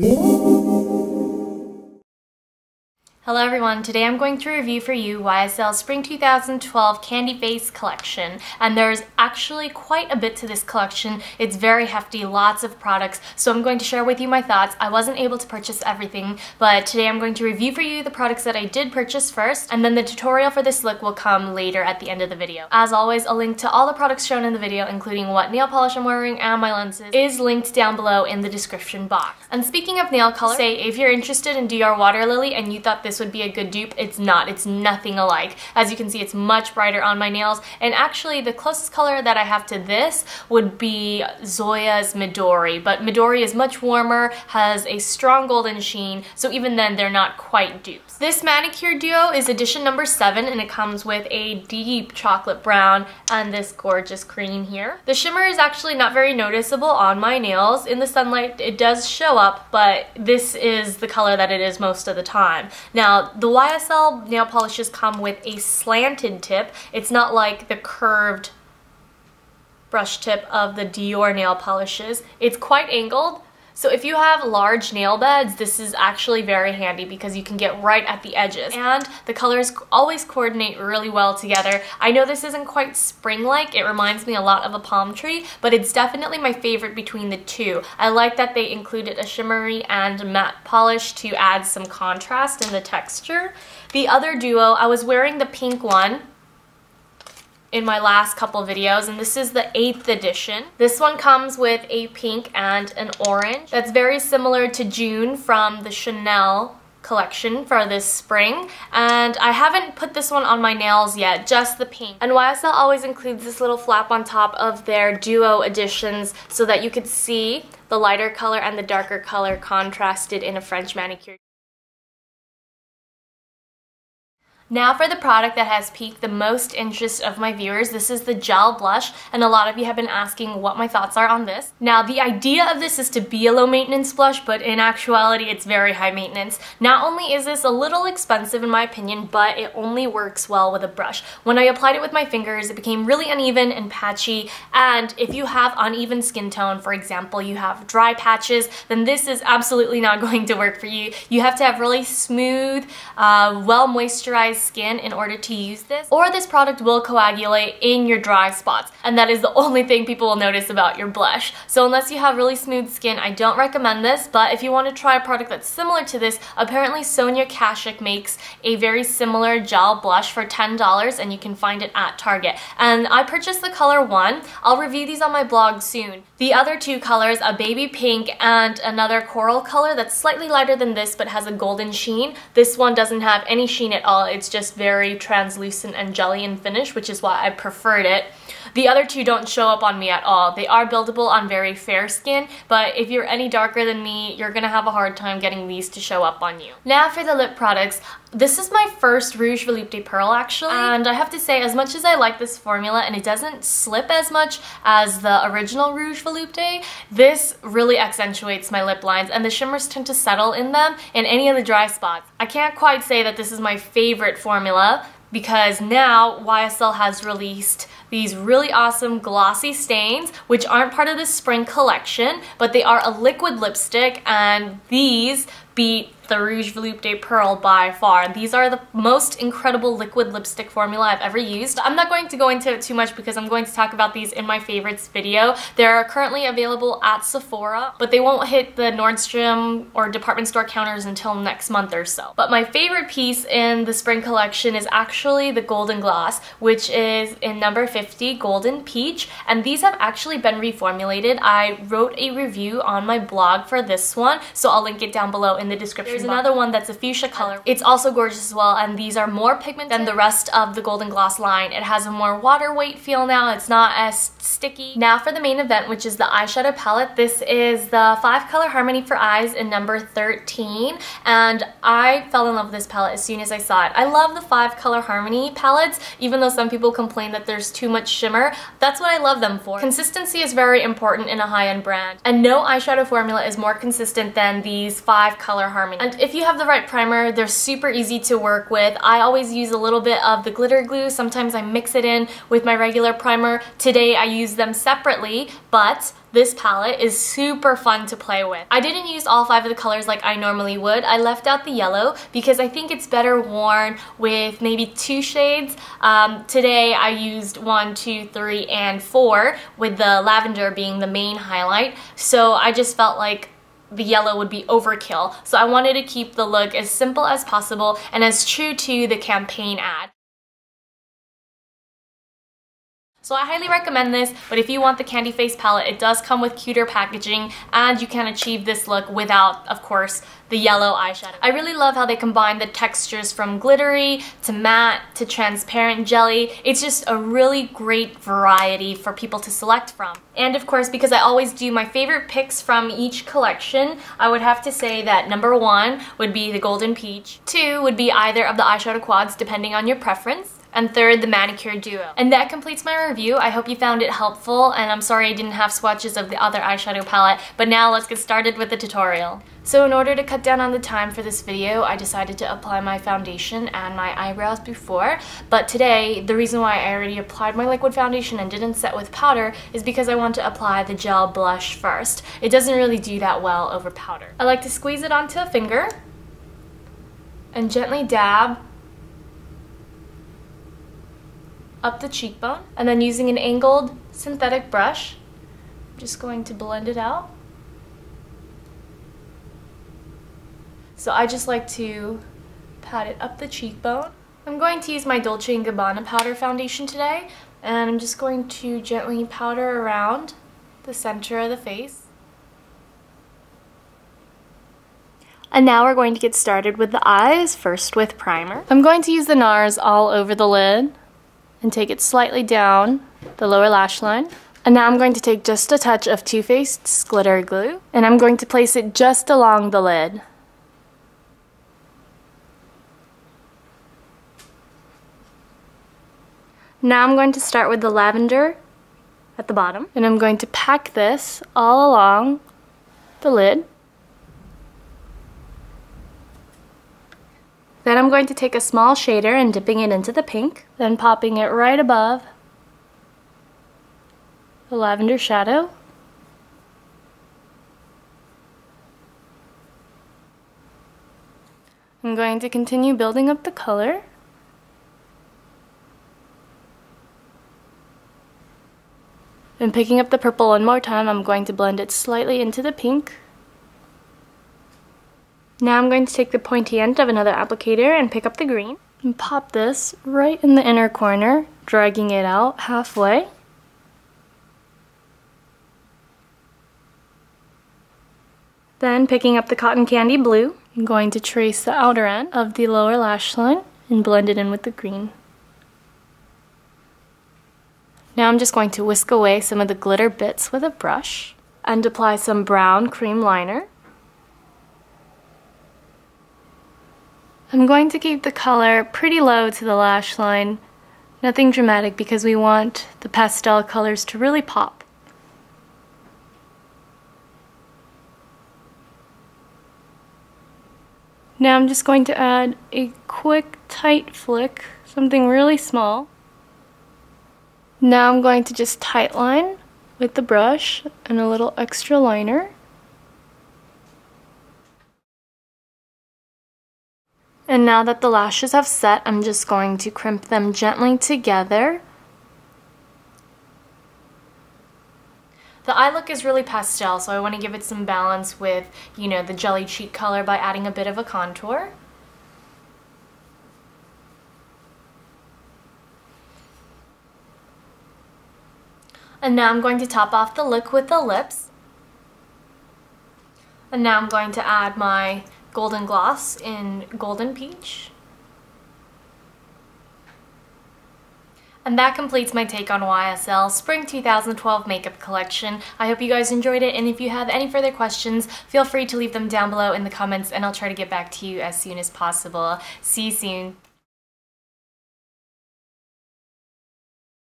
Hello everyone, today I'm going to review for you YSL Spring 2012 Candy Face collection, and there's actually quite a bit to this collection. It's very hefty, lots of products, so I'm going to share with you my thoughts. I wasn't able to purchase everything, but today I'm going to review for you the products that I did purchase first, and then the tutorial for this look will come later at the end of the video. As always, a link to all the products shown in the video, including what nail polish I'm wearing and my lenses, is linked down below in the description box. And speaking of nail color, say if you're interested in DR Water Lily and you thought this would be a good dupe, it's not. It's nothing alike. As you can see, it's much brighter on my nails, and actually the closest color that I have to this would be Zoya's Midori, but Midori is much warmer, has a strong golden sheen, so even then they're not quite dupes. This manicure duo is edition number 7, and it comes with a deep chocolate brown and this gorgeous cream here. The shimmer is actually not very noticeable on my nails. In the sunlight it does show up, but this is the color that it is most of the time. Now, the YSL nail polishes come with a slanted tip. It's not like the curved brush tip of the Dior nail polishes. It's quite angled. So if you have large nail beds, this is actually very handy because you can get right at the edges. And the colors always coordinate really well together. I know this isn't quite spring-like, it reminds me a lot of a palm tree, but it's definitely my favorite between the two. I like that they included a shimmery and matte polish to add some contrast in the texture. The other duo, I was wearing the pink one in my last couple videos, and this is the 8th edition. This one comes with a pink and an orange. That's very similar to June from the Chanel collection for this spring, and I haven't put this one on my nails yet, just the pink. And YSL always includes this little flap on top of their duo editions so that you could see the lighter color and the darker color contrasted in a French manicure. Now for the product that has piqued the most interest of my viewers. This is the gel blush, and a lot of you have been asking what my thoughts are on this. Now, the idea of this is to be a low maintenance blush, but in actuality it's very high maintenance. Not only is this a little expensive in my opinion, but it only works well with a brush. When I applied it with my fingers, it became really uneven and patchy, and if you have uneven skin tone, for example, you have dry patches, then this is absolutely not going to work for you. You have to have really smooth, well moisturized skin in order to use this, or this product will coagulate in your dry spots, and that is the only thing people will notice about your blush. So unless you have really smooth skin, I don't recommend this, but if you want to try a product that's similar to this, apparently Sonia Kashuk makes a very similar gel blush for $10, and you can find it at Target. And I purchased the color 1. I'll review these on my blog soon. The other two colors, a baby pink and another coral color that's slightly lighter than this but has a golden sheen. This one doesn't have any sheen at all. It's just very translucent and jelly in finish, which is why I preferred it. The other two don't show up on me at all. They are buildable on very fair skin, but if you're any darker than me, you're gonna have a hard time getting these to show up on you. Now for the lip products. This is my first Rouge Volupté Pearl actually, and I have to say, as much as I like this formula and it doesn't slip as much as the original Rouge Volupté, this really accentuates my lip lines, and the shimmers tend to settle in them in any of the dry spots. I can't quite say that this is my favorite formula, because now YSL has released these really awesome glossy stains, which aren't part of the spring collection, but they are a liquid lipstick, and these beat the Rouge Volupté Pearl by far. These are the most incredible liquid lipstick formula I've ever used. I'm not going to go into it too much because I'm going to talk about these in my favorites video. They're currently available at Sephora, but they won't hit the Nordstrom or department store counters until next month or so. But my favorite piece in the spring collection is actually the Golden Gloss, which is in number 50, Golden Peach, and these have actually been reformulated. I wrote a review on my blog for this one, so I'll link it down below in the description. There's another one that's a fuchsia color. It's also gorgeous as well, and these are more pigmented than the rest of the Golden Gloss line. It has a more water weight feel now. It's not as sticky. Now for the main event, which is the eyeshadow palette. This is the 5-Color Harmony for Eyes in number 13, and I fell in love with this palette as soon as I saw it. I love the 5-Color Harmony palettes, even though some people complain that there's too much shimmer. That's what I love them for. Consistency is very important in a high-end brand, and no eyeshadow formula is more consistent than these 5-Color Harmony. And if you have the right primer, they're super easy to work with. I always use a little bit of the glitter glue. Sometimes I mix it in with my regular primer. Today I use them separately, but this palette is super fun to play with. I didn't use all 5 of the colors like I normally would. I left out the yellow because I think it's better worn with maybe 2 shades. Today I used 1, 2, 3, and 4, with the lavender being the main highlight. So I just felt like the yellow would be overkill. So I wanted to keep the look as simple as possible and as true to the campaign ad. So I highly recommend this, but if you want the Candy Face palette, it does come with cuter packaging, and you can achieve this look without, of course, the yellow eyeshadow. I really love how they combine the textures from glittery to matte to transparent jelly. It's just a really great variety for people to select from. And of course, because I always do my favorite picks from each collection, I would have to say that number 1 would be the Golden Peach, 2 would be either of the eyeshadow quads depending on your preference, and 3rd, the Manicure Duo. And that completes my review. I hope you found it helpful, and I'm sorry I didn't have swatches of the other eyeshadow palette, but now let's get started with the tutorial. So in order to cut down on the time for this video, I decided to apply my foundation and my eyebrows before, but today, the reason why I already applied my liquid foundation and didn't set with powder is because I want to apply the gel blush first. It doesn't really do that well over powder. I like to squeeze it onto a finger and gently dab up the cheekbone, and then using an angled synthetic brush, I'm just going to blend it out. So I just like to pat it up the cheekbone. I'm going to use my Dolce & Gabbana powder foundation today, and I'm just going to gently powder around the center of the face. And now we're going to get started with the eyes, first with primer. I'm going to use the NARS all over the lid and take it slightly down the lower lash line. And now I'm going to take just a touch of Too Faced's glitter glue, and I'm going to place it just along the lid. Now I'm going to start with the lavender at the bottom, and I'm going to pack this all along the lid. Then I'm going to take a small shader and dipping it into the pink, then popping it right above the lavender shadow. I'm going to continue building up the color. And picking up the purple one more time, I'm going to blend it slightly into the pink. Now I'm going to take the pointy end of another applicator and pick up the green and pop this right in the inner corner, dragging it out halfway. Then picking up the cotton candy blue, I'm going to trace the outer end of the lower lash line and blend it in with the green. Now I'm just going to whisk away some of the glitter bits with a brush and apply some brown cream liner. I'm going to keep the color pretty low to the lash line, nothing dramatic because we want the pastel colors to really pop. Now I'm just going to add a quick tight flick, something really small. Now I'm going to just tightline with the brush and a little extra liner. And now that the lashes have set, I'm just going to crimp them gently together. The eye look is really pastel, so I want to give it some balance with, you know, the jelly cheek color by adding a bit of a contour. And now I'm going to top off the look with the lips. And now I'm going to add my golden gloss in Golden Peach. And that completes my take on YSL Spring 2012 makeup collection. I hope you guys enjoyed it, and if you have any further questions, feel free to leave them down below in the comments and I'll try to get back to you as soon as possible. See you soon.